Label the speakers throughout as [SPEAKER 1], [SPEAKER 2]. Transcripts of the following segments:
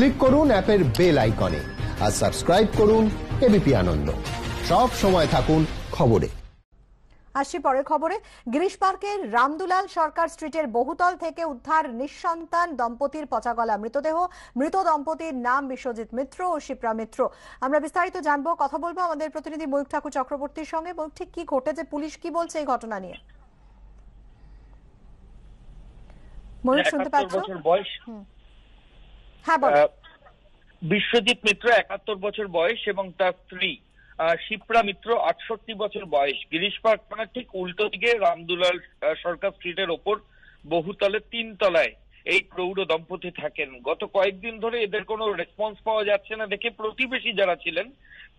[SPEAKER 1] Click করুন অ্যাপের bell আইকনে আর সাবস্ক্রাইব করুন এবিপি আনন্দ। সব সময় থাকুন খবরে।
[SPEAKER 2] আসছি পরের খবরে। গিরিশ পার্কের রামদুলাল সরকার স্ট্রিটের বহুতল থেকে উদ্ধার নিঃসন্তান দম্পতির পচাগলা মৃতদেহ। মৃত দম্পতির নাম বিশ্বজিৎ মিত্র ও শিপ্রা মিত্র। আমরা বিস্তারিত জানবো, কথা বলবো আমাদের প্রতিনিধি ময়ূক ঠাকুর চক্রবর্তীর সঙ্গে। ময়ূক, ঠিক কি ঘটেছে, পুলিশ কি বলছে এই ঘটনা নিয়ে? ময়ূক, শুনতে পাচ্ছ? হ্যাঁ, বল।
[SPEAKER 3] বিশ্বজিৎ মিত্র ৭১ বছর বয়স এবং তার স্ত্রী শিপ্রা মিত্র ৬৮ বছর বয়স। গিরিশ পার্ক থানার ঠিক উল্টো দিকে রামদুলাল সরকার স্ট্রিটের ওপর বহুতলের ৩ তলায় এই প্রৌঢ় দম্পতি থাকেন। গত কয়েকদিন ধরে এদের কোনো রেসপন্স পাওয়া যাচ্ছে না দেখে প্রতিবেশী যারা ছিলেন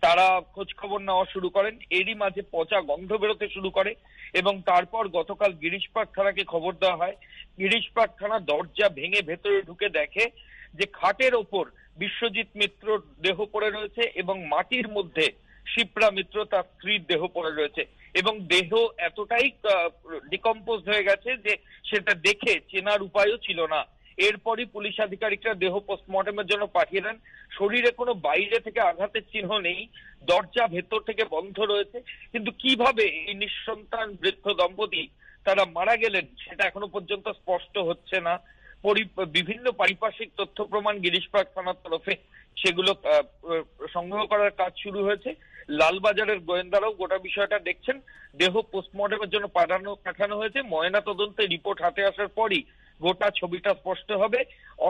[SPEAKER 3] তারা খোঁজ খবর নেওয়া শুরু করেন। এরই মাঝে পচা গন্ধ বেরোতে শুরু করে এবং তারপর গতকাল গিরিশ পার্ক থানাকে খবর দেওয়া হয়। গিরিশ পার্ক থানা দরজা ভেঙে ভেতরে ঢুকে দেখে যে খাটের ওপর বিশ্বজিৎ মিত্রর দেহ পড়ে রয়েছে এবং মাটির মধ্যে শিপ্রা মিত্র তার স্ত্রীর দেহ পড়ে রয়েছে এবং দেহ এতটাই ডিকম্পোজ হয়ে গেছে যে সেটা দেখে চেনার উপায়ও ছিল না। এরপরই পুলিশ আধিকারিকরা দেহ পোস্টমর্টমের জন্য পাঠিয়ে দেন। শরীরে কোনো বাইরে থেকে আঘাতের চিহ্ন নেই, দরজা ভেতর থেকে বন্ধ রয়েছে। কিন্তু কিভাবে এই নিঃসন্তান বৃদ্ধ দম্পতি তারা মারা গেলেন সেটা এখনো পর্যন্ত স্পষ্ট হচ্ছে না। বিভিন্ন পারিপার্শ্বিক তথ্য প্রমাণ গিরিশ পার্ক থানার তরফে সেগুলো সংগ্রহ করার কাজ শুরু হয়েছে। লালবাজারের গোয়েন্দারাও গোটা বিষয়টা দেখছেন। দেহ পোস্টমর্টমের জন্য পাঠানো হয়েছে। ময়না তদন্তের রিপোর্ট হাতে আসার পরই গোটা ছবিটা স্পষ্ট হবে।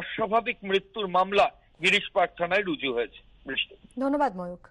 [SPEAKER 3] অস্বাভাবিক মৃত্যুর মামলা গিরিশ পার্ক থানায় রুজু হয়েছে।
[SPEAKER 2] ধন্যবাদ ময়ূক।